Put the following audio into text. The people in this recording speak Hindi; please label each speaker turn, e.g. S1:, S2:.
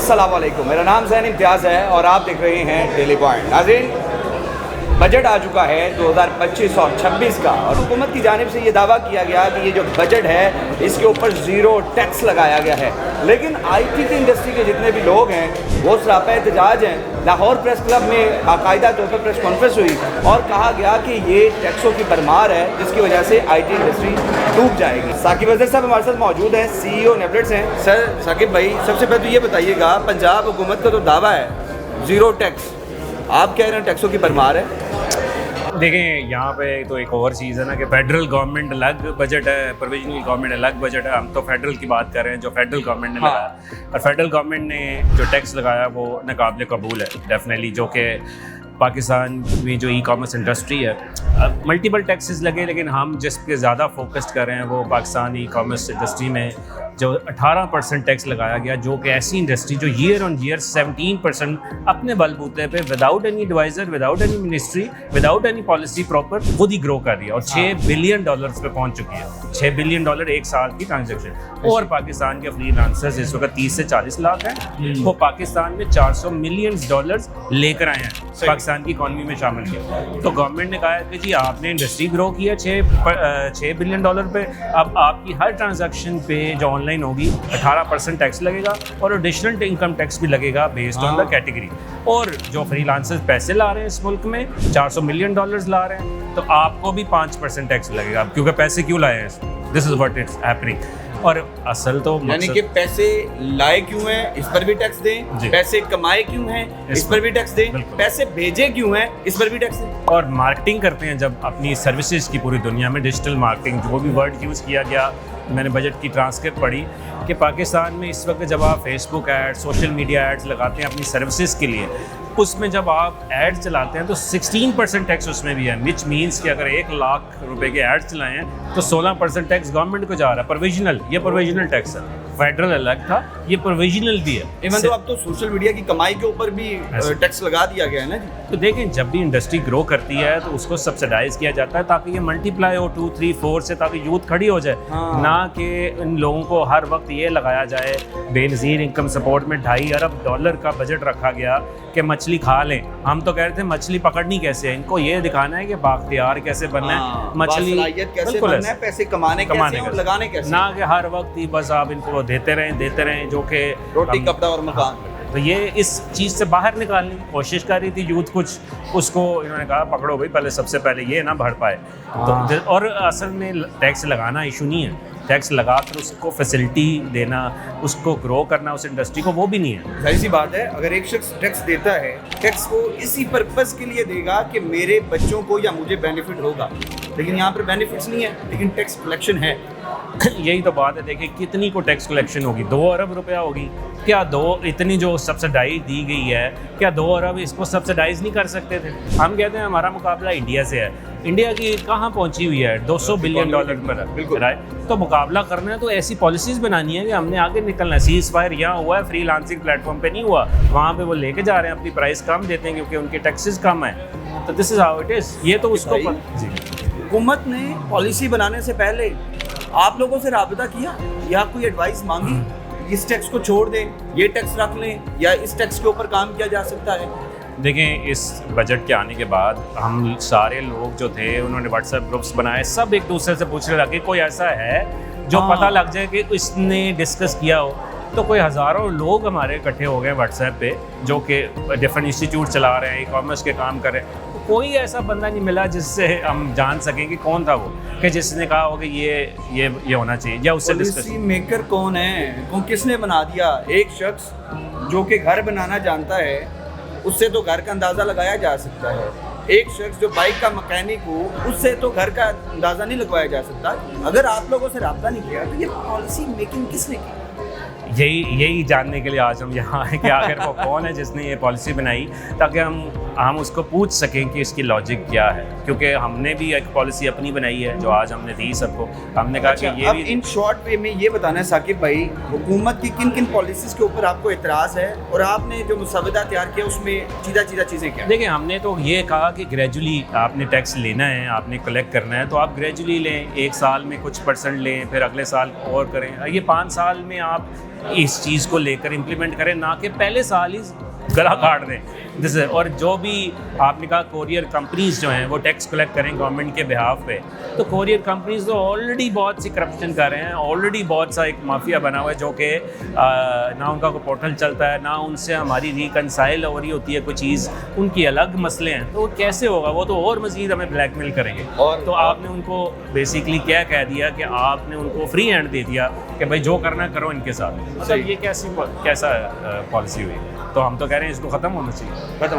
S1: अस्सलाम वालेकुम, मेरा नाम ज़ैन इम्तियाज़ है और आप देख रहे हैं डेली पॉइंट। नाज़रीन, बजट आ चुका है 2025 और 26 का और हुकूमत की जानिब से ये दावा किया गया कि ये जो बजट है इसके ऊपर ज़ीरो टैक्स लगाया गया है। लेकिन IT की इंडस्ट्री के जितने भी लोग हैं वो सरापा एहतजाज हैं। लाहौर प्रेस क्लब में बाकायदा तौर पर प्रेस कॉन्फ्रेंस हुई और कहा गया कि ये टैक्सों की भरमार है जिसकी वजह से IT इंडस्ट्री डूब जाएगी। साकिब अज़हर साहब हमारे साथ मौजूद हैं, CEO नेबलेट्स हैं। सर साकिब भाई, सबसे पहले तो ये बताइएगा, पंजाब हुकूमत का तो दावा है ज़ीरो टैक्स, आप कह रहे हैं टैक्सों की भरमार है।
S2: देखें, यहाँ पे तो एक और चीज़ है ना कि फेडरल गवर्नमेंट अलग बजट है, प्रोविजनल गवर्नमेंट अलग बजट है। हम तो फेडरल की बात कर रहे हैं जो फेडरल गवर्नमेंट ने लगाया, और फेडरल गवर्नमेंट ने जो टैक्स लगाया वो नाकाबिले कबूल है डेफिनेटली। जो कि पाकिस्तान में जो ई-कॉमर्स इंडस्ट्री है, मल्टीपल टैक्सेस लगे, लेकिन हम जिस पे ज़्यादा फोकस्ड कर रहे हैं वो पाकिस्तान ई-कॉमर्स इंडस्ट्री में जो 18% टैक्स लगाया गया, जो कि ऐसी इंडस्ट्री जो ईयर ऑन ईयर 17% अपने बलबूते पे without any adviser, without any ministry, without any policy proper खुद ही ग्रो कर रही है और $6 बिलियन पे पहुंच चुकी है। $6 बिलियन एक साल की ट्रांजेक्शन। और पाकिस्तान के फ्रीलांसर्स इस वक्त 30 से 40 लाख हैं। वो पाकिस्तान में $400 मिलियन लेकर आए हैं, पाकिस्तान की इकॉनमी में शामिल किया। तो गवर्नमेंट ने कहा है कि जी आपने इंडस्ट्री ग्रो की है $6 बिलियन पे, अब आपकी हर ट्रांजैक्शन पे जो ऑनलाइन होगी 18% टैक्स लगेगा और एडिशनल इनकम टैक्स भी लगेगा बेस्ड ऑन द कैटेगरी। और जो फ्रीलांसर्स पैसे ला रहे हैं इस मुल्क में $400 मिलियन ला रहे हैं, तो आपको भी 5% टैक्स लगेगा, क्योंकि पैसे क्यों लाए हैं। This is what it's happening. और असल तो
S1: यानी कि पैसे लाए क्यों हैं इस पर भी टैक्स दें, पैसे कमाए क्यों हैं इस पर भी टैक्स दें, पैसे भेजे क्यों हैं इस पर भी टैक्स दें।
S2: और मार्केटिंग करते हैं जब अपनी सर्विसेज की पूरी दुनिया में, डिजिटल मार्केटिंग जो भी वर्ड यूज़ किया गया, मैंने बजट की ट्रांसक्रिप्ट पढ़ी कि पाकिस्तान में इस वक्त जब आप Facebook ads, social media ads लगाते हैं अपनी सर्विसेज के लिए, उसमें जब आप एड्स चलाते हैं तो 16% टैक्स उसमें भी है। विच मीन्स कि अगर 1 लाख रुपए के एड्स चलाए हैं तो 16% टैक्स गवर्नमेंट को जा रहा है। प्रोविजनल, ये प्रोविजनल टैक्स है, फेडरल अलग था, ये प्रोविजनल भी है।
S1: इवन तो अब तो सोशल मीडिया की कमाई के ऊपर भी टैक्स लगा दिया गया है ना जी।
S2: तो देखें, जब भी इंडस्ट्री ग्रो करती है तो उसको सब्सिडाइज किया जाता है ताकि ये मल्टीप्लाई हो 2, 3, 4 से, ताकि यूथ खड़ी हो जाए। ना कि इन लोगों को हर वक्त ये लगाया जाए। बेनज़ीर इनकम सपोर्ट में $2.5 अरब का बजट रखा गया कि मछली खा लें। हम तो कह रहे थे मछली पकड़नी कैसे है, इनको ये दिखाना है कि बाख्तियार कैसे बनना है, मछली
S1: कैसे बनना है, पैसे कमाने कैसे और लगाने कैसे,
S2: ना कि हर वक्त ही बस आप इनको देते रहें जो कि
S1: रोटी कपड़ा और मकान।
S2: तो ये इस चीज़ से बाहर निकालने की कोशिश कर रही थी यूथ कुछ, उसको इन्होंने कहा पकड़ो भाई, पहले सबसे पहले ये ना बढ़ पाए। तो और असल में टैक्स लगाना इशू नहीं है, टैक्स लगा कर उसको फैसिलिटी देना, उसको ग्रो करना उस इंडस्ट्री को, वो भी नहीं है।
S1: जाहिर सी बात है, अगर एक शख्स टैक्स देता है, टैक्स को इसी पर्पज़ के लिए देगा कि मेरे बच्चों को या मुझे बेनिफिट होगा, लेकिन यहाँ पर बेनिफिट्स नहीं है, लेकिन टैक्स कलेक्शन है।
S2: यही तो बात है। देखिए कितनी को टैक्स कलेक्शन होगी, $2 अरब होगी क्या? इतनी जो सब्सिडाइज दी गई है, क्या 2 अरब इसको सब्सिडाइज नहीं कर सकते थे? हम कहते हैं हमारा मुकाबला इंडिया से है, इंडिया की कहाँ पहुँची हुई है, $200 बिलियन पर, राइट? तो मुकाबला करना है तो ऐसी पॉलिसीज़ बनानी है कि हमने आगे निकलना है। सीज़ फायर यहाँ हुआ है, फ्रीलांसिंग प्लेटफॉर्म पे नहीं हुआ, वहाँ पे वो लेके जा रहे हैं, अपनी प्राइस कम देते हैं क्योंकि उनके टैक्सेस कम है। तो this is how it is. ये तो उसको
S1: हुकूमत ने पॉलिसी बनाने से पहले आप लोगों से राबता किया या कोई एडवाइस मांगी, इस टैक्स को छोड़ दें, ये टैक्स रख लें, या इस टैक्स के ऊपर काम किया जा सकता है?
S2: देखें, इस बजट के आने के बाद हम सारे लोग जो थे उन्होंने व्हाट्सएप ग्रुप्स बनाए, सब एक दूसरे से पूछने लगे कोई ऐसा है जो पता लग जाए कि इसने डिस्कस किया हो। तो कोई हज़ारों लोग हमारे इकट्ठे हो गए व्हाट्सएप पे जो कि डिफरेंट इंस्टीट्यूट चला रहे हैं, ई-कॉमर्स के काम कर रहे हैं। तो कोई ऐसा बंदा नहीं मिला जिससे हम जान सकें कि कौन था वो, कि जिसने कहा हो कि ये होना चाहिए, या उससे डिस्कस।
S1: पॉलिसी मेकर कौन है, किसने बना दिया? एक शख्स जो कि घर बनाना जानता है उससे तो घर का अंदाज़ा लगाया जा सकता है, एक शख्स जो बाइक का मैकेनिक हो उससे तो घर का अंदाज़ा नहीं लगवाया जा सकता। अगर आप लोगों से रब्ता नहीं किया तो ये पॉलिसी मेकिंग किसने की?
S2: यही जानने के लिए आज हम यहाँ आए कि आखिर वो कौन है जिसने ये पॉलिसी बनाई, ताकि हम उसको पूछ सकें कि इसकी लॉजिक क्या है। क्योंकि हमने भी एक पॉलिसी अपनी बनाई है जो आज हमने दी सबको। हमने कहा कि ये
S1: अब
S2: भी
S1: इन शॉर्ट वे में ये बताना है साकिब भाई, हुकूमत की किन किन पॉलिसीज़ के ऊपर आपको एतराज़ है और आपने जो मुसवदा तैयार किया उसमें सीधा चीज़ें क्या?
S2: देखिए, हमने तो ये कहा कि ग्रेजुअली आपने टैक्स लेना है, आपने कलेक्ट करना है, तो आप ग्रेजुअली लें, 1 साल में कुछ % लें, फिर अगले साल और करें। ये 5 साल में आप इस चीज़ को लेकर इम्प्लीमेंट करें, ना कि पहले साल ही गला काट दें जैसे। और जो भी आपने कहा कोरियर कंपनीज जो हैं वो टैक्स कलेक्ट करें गवर्नमेंट के बिहाफ पे, तो कोरियर कंपनीज तो ऑलरेडी बहुत सी करप्शन कर रहे हैं, ऑलरेडी बहुत सा एक माफिया बना हुआ है जो कि ना उनका कोई पोर्टल चलता है, ना उनसे हमारी रिकनसाइल हो रही होती है कोई चीज़, उनकी अलग मसले हैं, तो वो कैसे होगा, वो तो और मज़ीद हमें ब्लैकमेल करेंगे।
S1: और
S2: तो आपने उनको बेसिकली क्या कह दिया कि आपने उनको फ्री हैंड दे दिया कि भाई जो करना करो इनके साथ, मतलब ये कैसा पॉलिसी हुई? तो हम तो कह रहे हैं इसको ख़त्म होना चाहिए।
S1: खत्म